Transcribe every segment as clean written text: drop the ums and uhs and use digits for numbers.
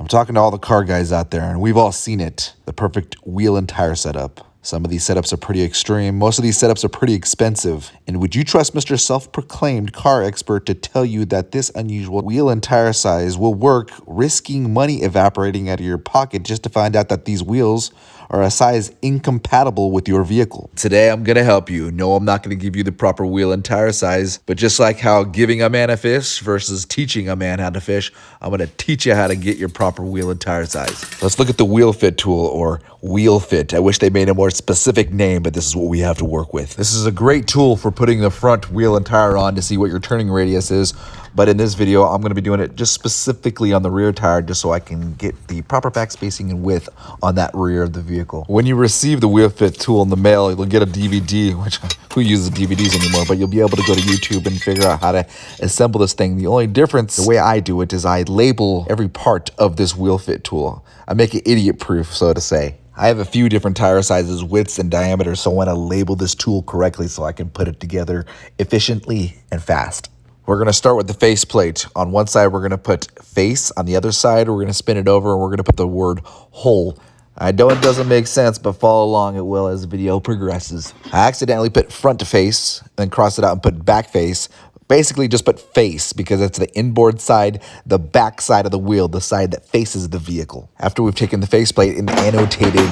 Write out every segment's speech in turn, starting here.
I'm talking to all the car guys out there, and we've all seen it. The perfect wheel and tire setup. Some of these setups are pretty extreme. Most of these setups are pretty expensive. And would you trust Mr. Self-Proclaimed Car Expert to tell you that this unusual wheel and tire size will work, risking money evaporating out of your pocket just to find out that these wheels are a size incompatible with your vehicle? Today, I'm going to help you. No, I'm not going to give you the proper wheel and tire size, but just like how giving a man a fish versus teaching a man how to fish, I'm going to teach you how to get your proper wheel and tire size. Let's look at the wheel fit tool, or wheel fit. I wish they made a more specific name, but this is what we have to work with. This is a great tool for putting the front wheel and tire on to see what your turning radius is. But in this video, I'm going to be doing it just specifically on the rear tire, just so I can get the proper back spacing and width on that rear of the vehicle. When you receive the wheel fit tool in the mail, you'll get a DVD, which who uses DVDs anymore, but you'll be able to go to YouTube and figure out how to assemble this thing. The only difference, the way I do it, is I label every part of this wheel fit tool. I make it idiot proof, so to say. I have a few different tire sizes, widths, and diameters, so I want to label this tool correctly so I can put it together efficiently and fast. We're going to start with the face plate. On one side, we're going to put face. On the other side, we're going to spin it over, and we're going to put the word whole. I know it doesn't make sense, but follow along, it will as the video progresses. I accidentally put front to face, then crossed it out and put back face. Basically just put face because it's the inboard side, the back side of the wheel, the side that faces the vehicle. After we've taken the faceplate and annotated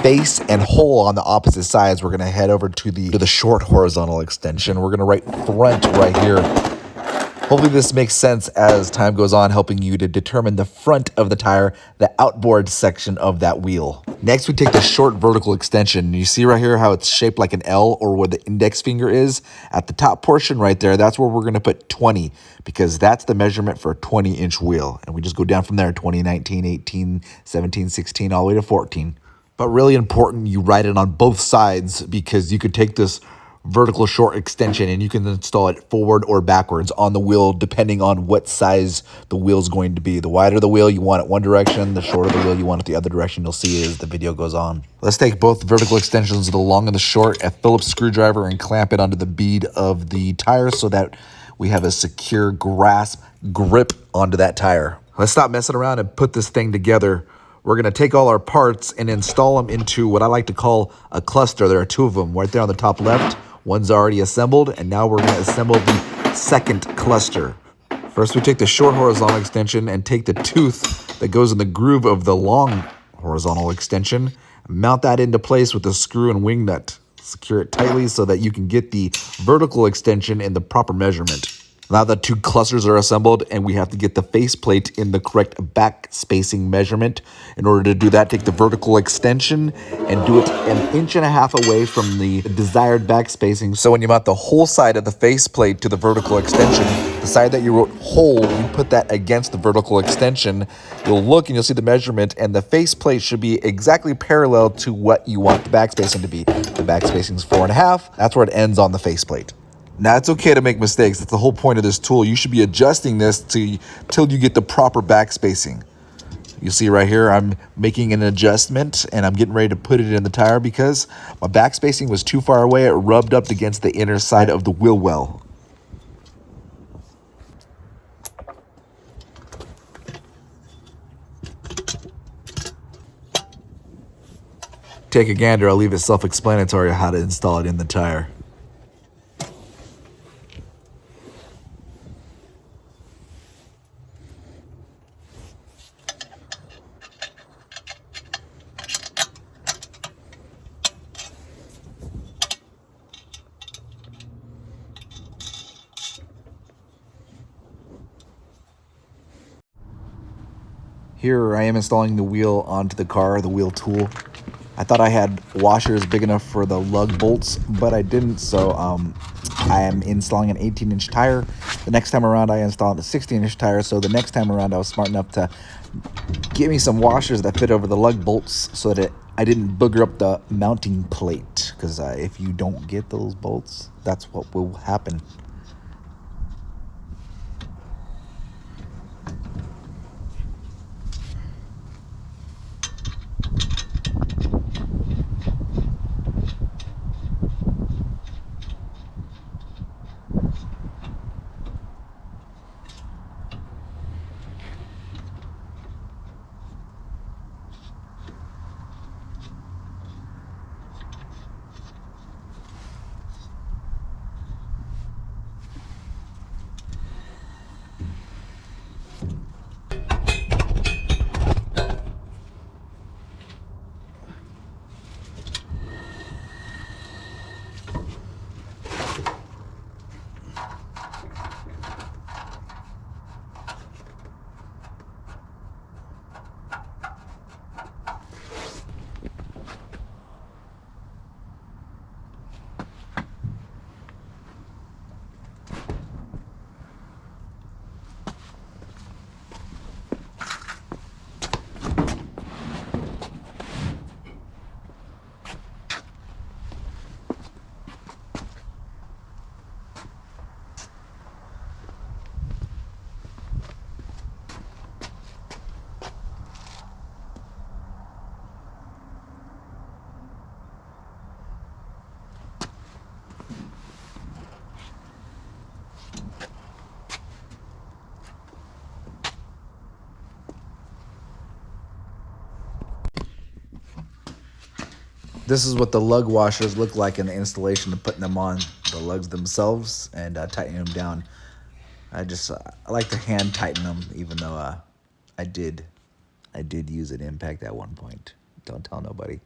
face and hole on the opposite sides, we're going to head over to the short horizontal extension. We're going to write front right here. Hopefully this makes sense as time goes on, helping you to determine the front of the tire, the outboard section of that wheel. Next, we take the short vertical extension. You see right here how it's shaped like an L, or where the index finger is? At the top portion right there, that's where we're going to put 20, because that's the measurement for a 20-inch wheel. And we just go down from there, 20, 19, 18, 17, 16, all the way to 14. But really important, you write it on both sides, because you could take this vertical short extension and you can install it forward or backwards on the wheel depending on what size the wheel is going to be. The wider the wheel, you want it one direction. The shorter the wheel, you want it the other direction. You'll see as the video goes on. Let's take both vertical extensions, the long and the short, a Phillips screwdriver, and clamp it onto the bead of the tire so that we have a secure grip onto that tire. Let's stop messing around and put this thing together. We're going to take all our parts and install them into what I like to call a cluster. There are two of them right there on the top left. One's already assembled, and now we're going to assemble the second cluster. First, we take the short horizontal extension and take the tooth that goes in the groove of the long horizontal extension, mount that into place with a screw and wing nut. Secure it tightly so that you can get the vertical extension in the proper measurement. Now the two clusters are assembled, and we have to get the faceplate in the correct back spacing measurement. In order to do that, take the vertical extension and do it 1.5 inches away from the desired back spacing. So when you mount the whole side of the faceplate to the vertical extension, the side that you wrote whole, you put that against the vertical extension. You'll look and you'll see the measurement, and the faceplate should be exactly parallel to what you want the back spacing to be. The back spacing is 4.5. That's where it ends on the faceplate. Now, it's okay to make mistakes. That's the whole point of this tool. You should be adjusting this till you get the proper back spacing. You see right here, I'm making an adjustment, and I'm getting ready to put it in the tire because my back spacing was too far away. It rubbed up against the inner side of the wheel well. Take a gander. I'll leave it self-explanatory how to install it in the tire. Here I am installing the wheel onto the car, the wheel tool. I thought I had washers big enough for the lug bolts, but I didn't, so I am installing an 18-inch tire. The next time around, I installed a 16-inch tire, so the next time around, I was smart enough to get me some washers that fit over the lug bolts so that I didn't booger up the mounting plate, because if you don't get those bolts, that's what will happen. This is what the lug washers look like in the installation of putting them on the lugs themselves and tightening them down. I like to hand tighten them, even though I did use an impact at one point. Don't tell nobody.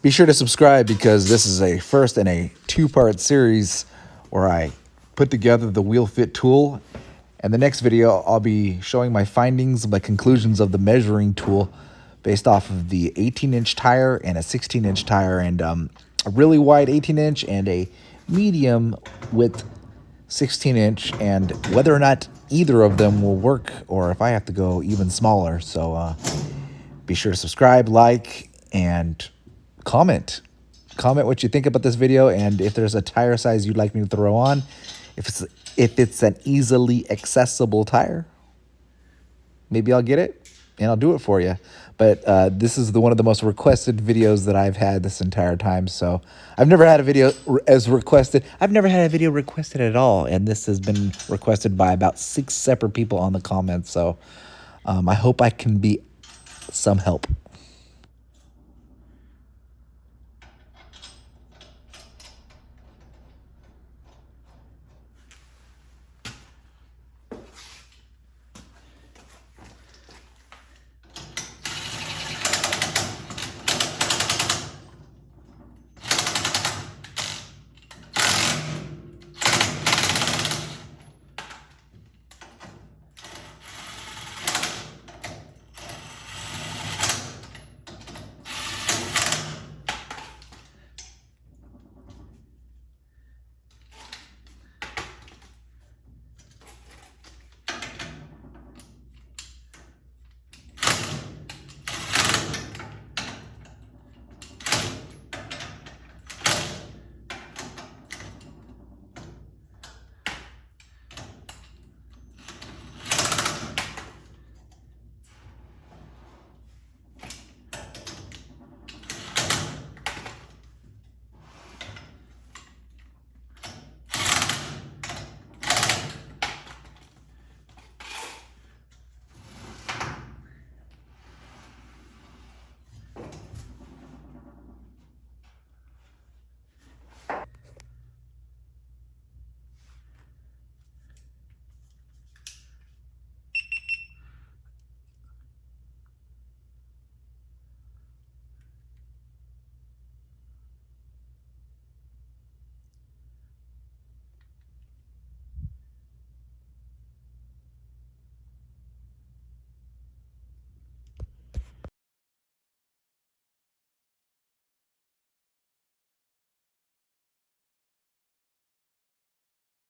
Be sure to subscribe because this is a first in a two-part series where I put together the wheel fit tool. And the next video, I'll be showing my findings, my conclusions of the measuring tool based off of the 18-inch tire and a 16-inch tire, and a really wide 18-inch and a medium width 16-inch, and whether or not either of them will work or if I have to go even smaller. So be sure to subscribe, like, and comment what you think about this video, and if there's a tire size you'd like me to throw on, if it's an easily accessible tire, maybe I'll get it and I'll do it for you. But this is one of the most requested videos that I've had this entire time. So I've never had a video as requested. I've never had a video requested at all, and this has been requested by about 6 separate people on the comments. So I hope I can be some help.